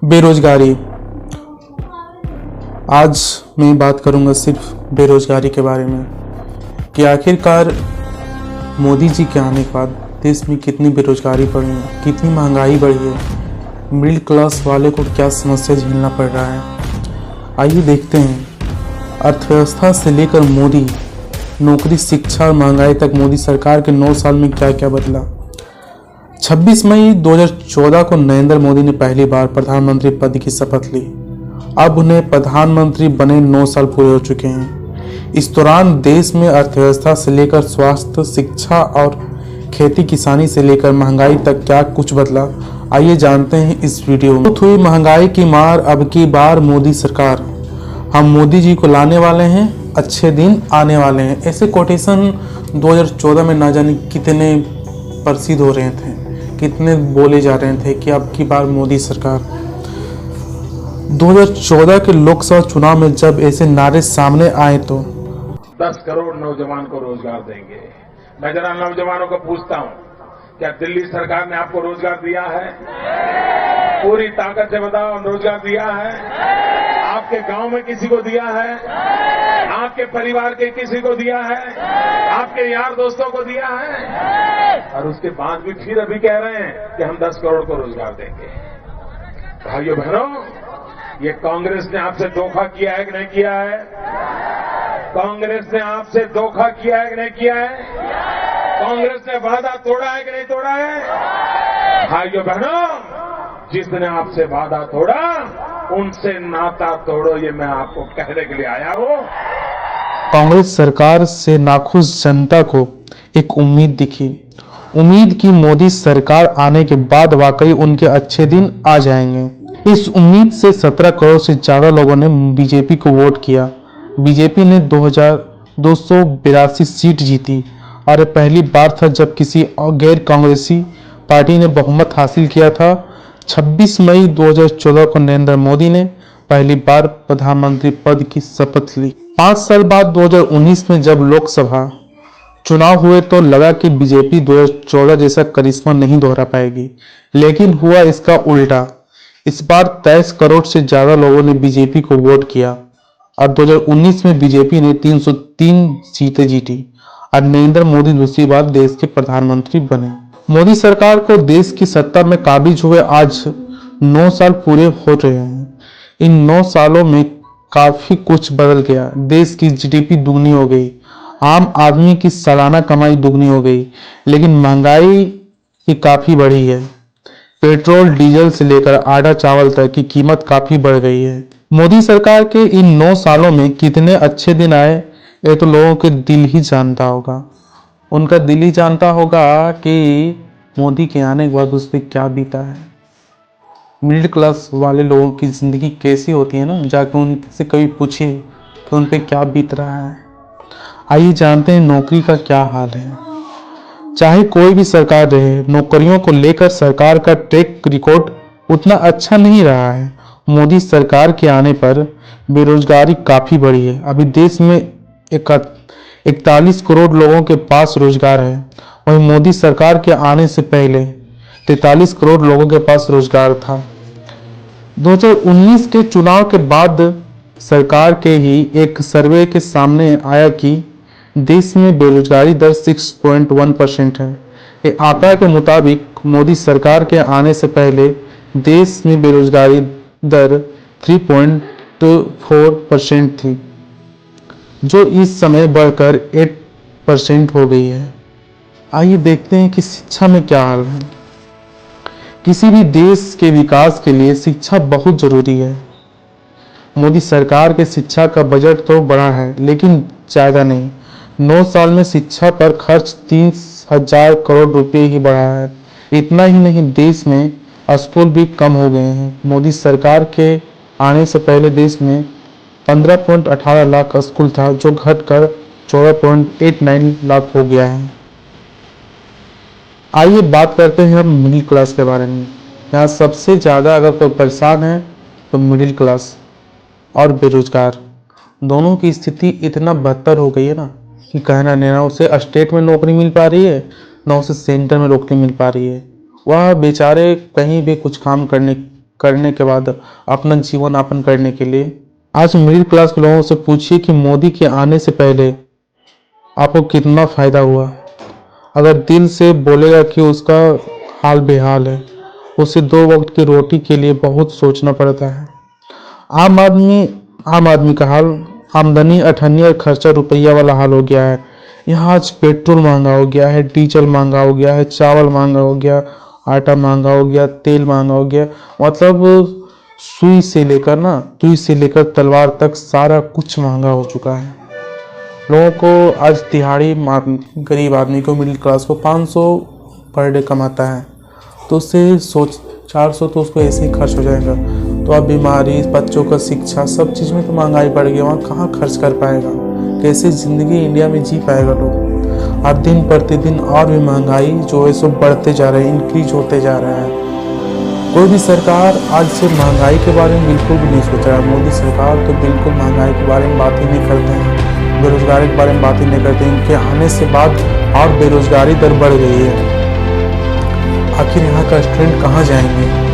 बेरोजगारी। आज मैं बात करूंगा सिर्फ बेरोजगारी के बारे में कि आखिरकार मोदी जी के आने के बाद देश में कितनी बेरोजगारी बढ़ी है, कितनी महंगाई बढ़ी है, मिडिल क्लास वाले को क्या समस्या झेलना पड़ रहा है। आइए देखते हैं अर्थव्यवस्था से लेकर मोदी, नौकरी, शिक्षा और महंगाई तक मोदी सरकार के 9 साल में क्या क्या बदला। 26 मई 2014 को नरेंद्र मोदी ने पहली बार प्रधानमंत्री पद की शपथ ली। अब उन्हें प्रधानमंत्री बने 9 साल पूरे हो चुके हैं। इस दौरान देश में अर्थव्यवस्था से लेकर स्वास्थ्य, शिक्षा और खेती किसानी से लेकर महंगाई तक क्या कुछ बदला, आइए जानते हैं इस वीडियो में। हुई महंगाई की मार, अब की बार मोदी सरकार, हम मोदी जी को लाने वाले हैं, अच्छे दिन आने वाले हैं। ऐसे कोटेशन 2014 में ना जाने कितने प्रसिद्ध हो रहे थे, कितने बोले जा रहे थे कि अब की बार मोदी सरकार। 2014 के लोकसभा चुनाव में जब ऐसे नारे सामने आए तो 10 करोड़ नौजवान को रोजगार देंगे। मैं जरा नौजवानों को पूछता हूं, क्या दिल्ली सरकार ने आपको रोजगार दिया है? पूरी ताकत से बताओ, रोजगार दिया है? आपके गांव में किसी को दिया है? आपके परिवार के किसी को दिया है? आपके यार दोस्तों को दिया है? और उसके बाद भी फिर अभी कह रहे हैं कि हम 10 करोड़ को रोजगार देंगे। भाइयों बहनों, ये कांग्रेस ने आपसे धोखा किया है कि नहीं किया है? कांग्रेस ने आपसे धोखा किया है कि नहीं किया है? कांग्रेस ने वादा तोड़ा है कि नहीं तोड़ा है? भाइयों बहनों, जिसने आपसे वादा तोड़ा उनसे नाता तोड़ो, ये मैं आपको कहने के लिए आया हूं। कांग्रेस सरकार से नाखुश जनता को एक उम्मीद दिखी। उम्मीद की मोदी सरकार आने के बाद वाकई उनके अच्छे दिन आ जाएंगे। इस उम्मीद से 17 करोड़ से ज्यादा लोगों ने बीजेपी को वोट किया। बीजेपी ने 2282 सीट जीती और पहली बार था जब किसी गैर कांग्रेसी पार्टी ने बहुमत हासिल किया था। 26 मई 2014 को नरेंद्र मोदी ने पहली बार प्रधानमंत्री पद की शपथ ली। 5 साल बाद 2019 में जब लोकसभा चुनाव हुए तो लगा कि बीजेपी 2014 जैसा करिश्मा नहीं दोहरा पाएगी, लेकिन हुआ इसका उल्टा। इस बार 23 करोड़ से ज्यादा लोगों ने बीजेपी को वोट किया और 2019 में बीजेपी ने 303 सीटें जीती और नरेंद्र मोदी दूसरी बार देश के प्रधानमंत्री बने। मोदी सरकार को देश की सत्ता में काबिज हुए आज 9 साल पूरे हो रहे हैं। इन 9 सालों में काफी कुछ बदल गया। देश की जीडीपी दुगनी हो गई, आम आदमी की सालाना कमाई दुगनी हो गई, लेकिन महंगाई की काफी बढ़ी है। पेट्रोल, डीजल से लेकर आटा चावल तक की कीमत काफी बढ़ गई है। मोदी सरकार के इन 9 सालों में कितने अच्छे दिन आए, ये तो लोगों के दिल ही जानता होगा। उनका दिल ही जानता होगा कि मोदी के आने के बाद उस पर क्या बीता है। मिडिल क्लास वाले लोगों की जिंदगी कैसी होती है ना, जाकर उनसे कभी पूछिए कि उन पर क्या बीत रहा है। आइए जानते हैं नौकरी का क्या हाल है। चाहे कोई भी सरकार रहे, नौकरियों को लेकर सरकार का ट्रैक रिकॉर्ड उतना अच्छा नहीं रहा है। मोदी सरकार के आने पर बेरोजगारी काफी बढ़ी है। अभी देश में 41 करोड़ लोगों के पास रोजगार है, वहीं मोदी सरकार के आने से पहले 43 करोड़ लोगों के पास रोजगार था। 2019 के चुनाव के बाद सरकार के ही एक सर्वे के सामने आया कि देश में बेरोजगारी दर 6.1% है। ये आंकड़ा के मुताबिक मोदी सरकार के आने से पहले देश में बेरोजगारी दर 3.4% थी, जो इस समय बढ़कर 8% हो गई है। आइए देखते हैं कि शिक्षा में क्या हाल है। किसी भी देश के विकास के लिए शिक्षा बहुत जरूरी है। मोदी सरकार के शिक्षा का बजट तो बड़ा है, लेकिन ज्यादा नहीं। 9 साल में शिक्षा पर खर्च 30,000 करोड़ रुपए ही बढ़ा है। इतना ही नहीं, देश में स्कूल भी कम हो गए हैं। मोदी सरकार के आने से पहले देश में 15.18 लाख स्कूल था, जो घटकर 14.89 लाख हो गया है। आइए बात करते हैं हम मिडिल क्लास के बारे में। यहाँ सबसे ज़्यादा अगर कोई परेशान है तो मिडिल क्लास और बेरोजगार, दोनों की स्थिति इतना बदतर हो गई है ना कि कहना नहीं। ना उसे स्टेट में नौकरी मिल पा रही है, ना उसे सेंटर में नौकरी मिल पा रही है। वह बेचारे कहीं भी कुछ काम करने करने के बाद अपना जीवन यापन करने के लिए। आज मिडिल क्लास के लोगों से पूछिए कि मोदी के आने से पहले आपको कितना फायदा हुआ। अगर दिल से बोलेगा कि उसका हाल बेहाल है, उसे 2 वक्त की रोटी के लिए बहुत सोचना पड़ता है। आम आदमी का हाल, आमदनी अठन्नी और खर्चा रुपया वाला हाल हो गया है। यहाँ आज पेट्रोल महंगा हो गया है, डीजल महंगा हो गया है, चावल महंगा हो गया, आटा महंगा हो गया, तेल महंगा हो गया। मतलब सुई से लेकर तलवार तक सारा कुछ महंगा हो चुका है। लोगों को आज गरीब आदमी को, मिडिल क्लास को 500 पर डे कमाता है, तो उससे 400 तो उसको ऐसे ही खर्च हो जाएगा। तो अब बीमारी, बच्चों का शिक्षा, सब चीज़ में तो महंगाई बढ़ गई, वहाँ कहाँ खर्च कर पाएगा, कैसे ज़िंदगी इंडिया में जी पाएगा लोग। अब दिन प्रतिदिन और भी महंगाई जो है सो बढ़ते जा रहे हैं, इंक्रीज होते जा रहा है। कोई भी सरकार आज से महंगाई के बारे में बिल्कुल भी नहीं सोच रहा है। मोदी सरकार तो बिल्कुल महंगाई के बारे में बात ही नहीं करते हैं, बेरोजगारी के बारे में बात ही नहीं करते हैं। इनके आने से बाद और बेरोजगारी दर बढ़ गई है। आखिर यहाँ का स्टूडेंट कहाँ जाएंगे?